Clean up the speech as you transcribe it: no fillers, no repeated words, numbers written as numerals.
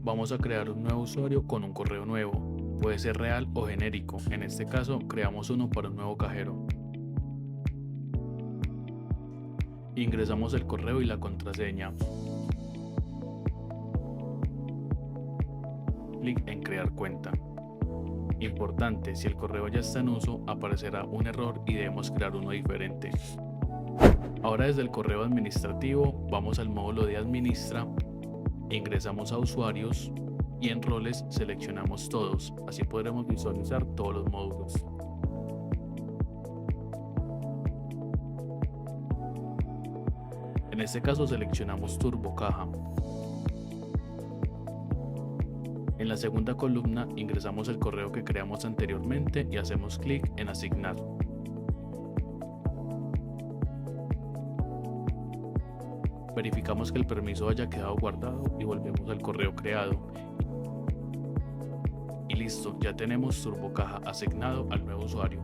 Vamos a crear un nuevo usuario con un correo nuevo. Puede ser real o genérico. En este caso, creamos uno para un nuevo cajero. Ingresamos el correo y la contraseña. Clic en crear cuenta. Importante, si el correo ya está en uso, aparecerá un error y debemos crear uno diferente. Ahora desde el correo administrativo vamos al módulo de administra, ingresamos a usuarios y en roles seleccionamos todos, así podremos visualizar todos los módulos. En este caso seleccionamos turbo caja. En la segunda columna ingresamos el correo que creamos anteriormente y hacemos clic en asignar. Verificamos que el permiso haya quedado guardado y volvemos al correo creado. Y listo, ya tenemos turbo caja asignado al nuevo usuario.